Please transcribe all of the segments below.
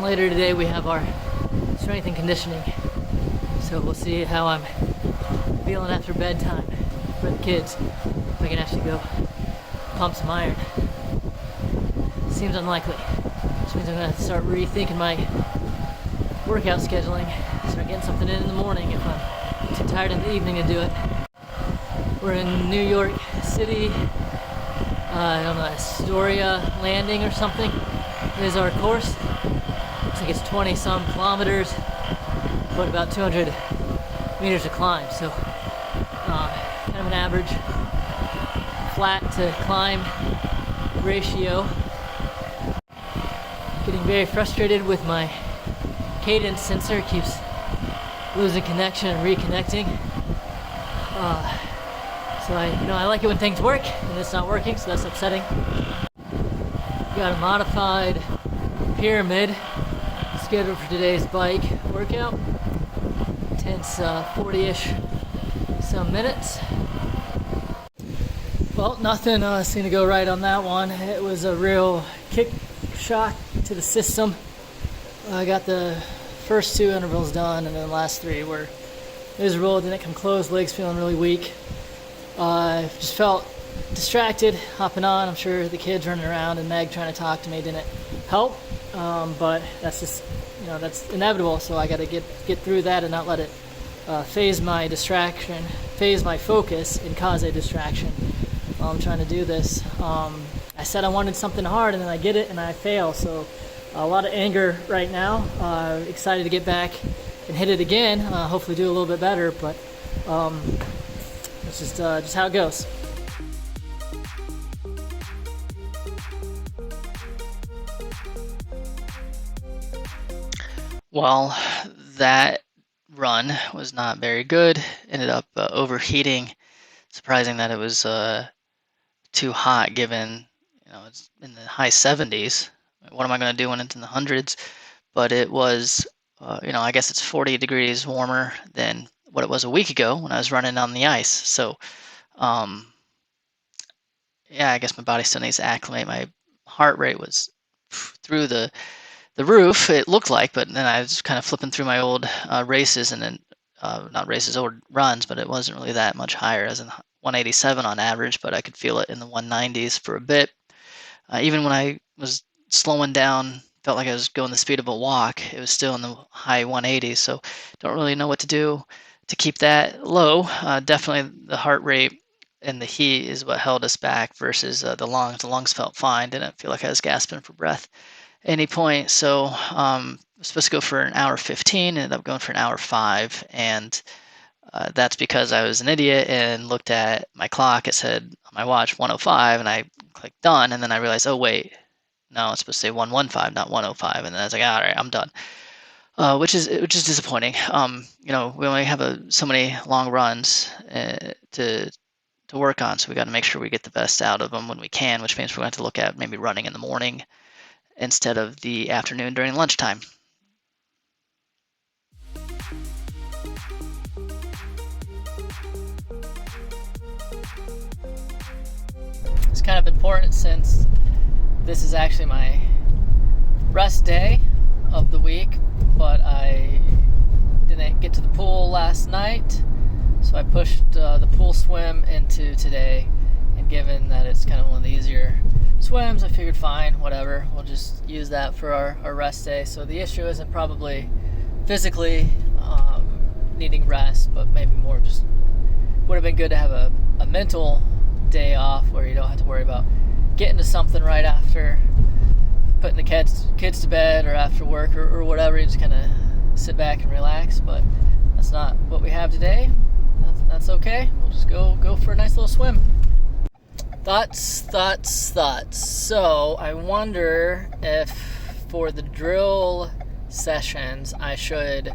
then later today we have our strength and conditioning. So we'll see how I'm feeling after bedtime for the kids. If I can actually go pump some iron. Seems unlikely. Which means I'm gonna have to start rethinking my workout scheduling. Start getting something in the morning if I'm too tired in the evening to do it. We're in New York City. I don't know, Astoria Landing or something is our course. Looks like it's 20 some kilometers, but about 200 meters to climb. So kind of an average flat to climb ratio. Getting very frustrated with my cadence sensor. It keeps losing connection and reconnecting. So I like it when things work, and it's not working, so that's upsetting. Got a modified pyramid scheduled for today's bike workout. Intense 40-ish some minutes. Well, nothing seemed to go right on that one. It was a real kick shock to the system. I got the first 2 intervals done, and then the last 3 were miserable. Didn't come close. Legs feeling really weak. Just felt distracted hopping on. I'm sure the kids running around and Meg trying to talk to me didn't help. But that's just, that's inevitable. So I got to get through that and not let it phase my focus and cause a distraction while I'm trying to do this. I said I wanted something hard, and then I get it and I fail. So a lot of anger right now. Excited to get back and hit it again. Hopefully do a little bit better, but it's just how it goes. Well, that run was not very good. Ended up overheating. Surprising that it was too hot, given it's in the high 70s. What am I going to do when it's in the hundreds? But it was, I guess it's 40 degrees warmer than what it was a week ago when I was running on the ice. So, I guess my body still needs to acclimate. My heart rate was through the roof, it looked like, but then I was kind of flipping through my old races, and then not races, old runs, but it wasn't really that much higher, as in 187 on average, but I could feel it in the 190s for a bit. Even when I was slowing down, felt like I was going the speed of a walk, it was still in the high 180s, so don't really know what to do to keep that low. Definitely the heart rate and the heat is what held us back versus the lungs. The lungs felt fine, didn't feel like I was gasping for breath at any point. So I was supposed to go for an hour 15, ended up going for an hour 5, and that's because I was an idiot and looked at my clock. It said on my watch 105, and I clicked done, and then I realized, oh wait, no, it's supposed to say 115, not 105, and then I was like, all right, I'm done. Which is disappointing. We only have so many long runs to work on, so we got to make sure we get the best out of them when we can, which means we're going to have to look at maybe running in the morning instead of the afternoon during lunchtime. It's kind of important since this is actually my rest day of the week, but I didn't get to the pool last night, so I pushed the pool swim into today, and given that it's kind of one of the easier swims, I figured fine, whatever, we'll just use that for our rest day. So the issue isn't probably physically needing rest, but maybe more just would have been good to have a mental day off where you don't have to worry about getting to something right after putting the kids to bed or after work or whatever. You just kind of sit back and relax, but that's not what we have today. That's okay. We'll just go for a nice little swim. Thoughts. So I wonder if for the drill sessions I should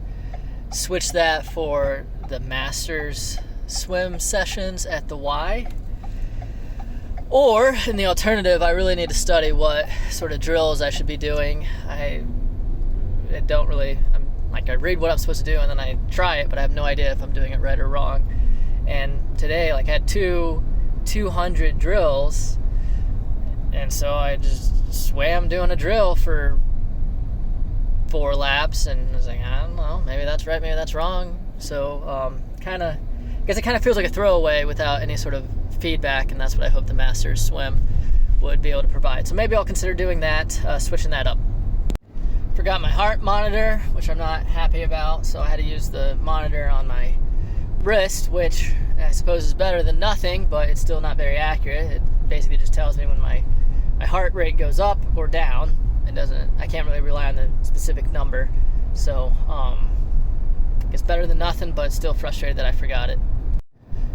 switch that for the Masters swim sessions at the Y. Or, in the alternative, I really need to study what sort of drills I should be doing. I read what I'm supposed to do and then I try it, but I have no idea if I'm doing it right or wrong. And today, I had 200 drills, and so I just swam doing a drill for 4 laps, and I was like, I don't know, maybe that's right, maybe that's wrong. So I guess it kind of feels like a throwaway without any sort of feedback, and that's what I hope the Masters swim would be able to provide. So maybe I'll consider doing that, switching that up. Forgot my heart monitor, which I'm not happy about, so I had to use the monitor on my wrist, which I suppose is better than nothing, but it's still not very accurate. It basically just tells me when my heart rate goes up or down. I can't really rely on the specific number, so it's better than nothing, but still frustrated that I forgot it.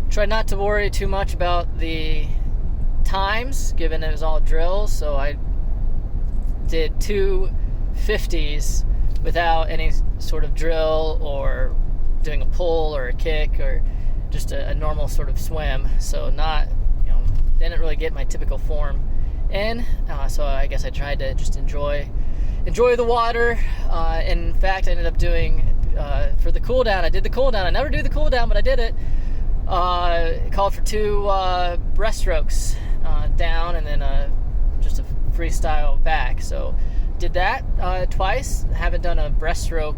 Tried not to worry too much about the times, given it was all drills, so I did 2 50s without any sort of drill or doing a pull or a kick or just a normal sort of swim. So didn't really get my typical form in. So I guess I tried to just enjoy the water. In fact, I ended up doing for the cool down. I did the cool down. I never do the cool down, but I did it. It called for 2 breaststrokes down and then just a freestyle back. So did that twice. Haven't done a breaststroke,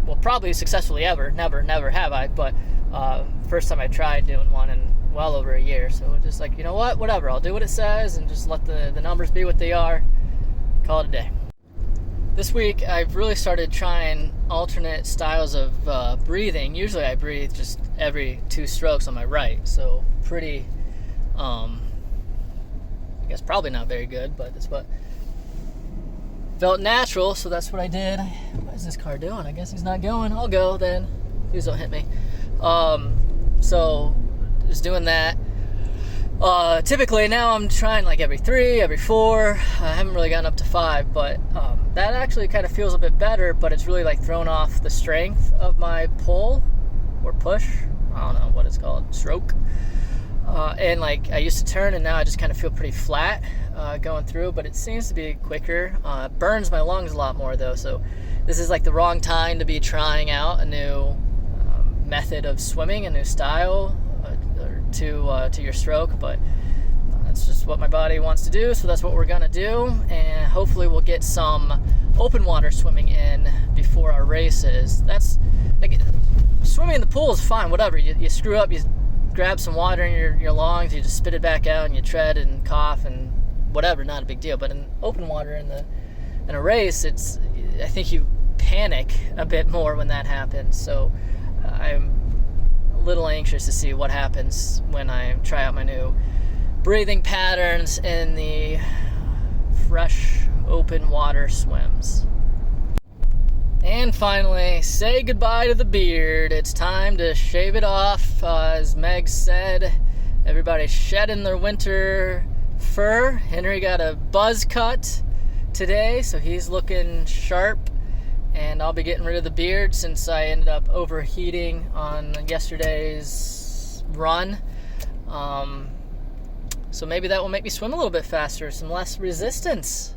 well, probably successfully ever. Never have I. But first time I tried doing one in well over a year. So just like, you know what, whatever. I'll do what it says and just let the numbers be what they are. Call it a day. This week I've really started trying alternate styles of breathing. Usually I breathe just every 2 strokes on my right. So pretty, I guess probably not very good, but it's what felt natural, so that's what I did. What is this car doing? I guess he's not going. I'll go then. Please don't hit me. So just doing that. Typically now I'm trying like every 3, every 4. I haven't really gotten up to 5, but that actually kind of feels a bit better, but it's really like thrown off the strength of my pull or push. I don't know what it's called. Stroke. And like I used to turn, and now I just kind of feel pretty flat going through, but it seems to be quicker. Burns my lungs a lot more though, so this is like the wrong time to be trying out a new method of swimming, a new style to your stroke, but that's just what my body wants to do, so that's what we're gonna do, and hopefully we'll get some open water swimming in before our races. That's like, swimming in the pool is fine, whatever. You screw up, you grab some water in your lungs, you just spit it back out, and you tread and cough and whatever, not a big deal. But in open water in a race, I think you panic a bit more when that happens. So I'm a little anxious to see what happens when I try out my new breathing patterns in the fresh open water swims. And finally, say goodbye to the beard. It's time to shave it off. As Meg said, everybody's shedding their winter fur. Henry got a buzz cut today, so he's looking sharp. And I'll be getting rid of the beard since I ended up overheating on yesterday's run. So maybe that will make me swim a little bit faster, some less resistance.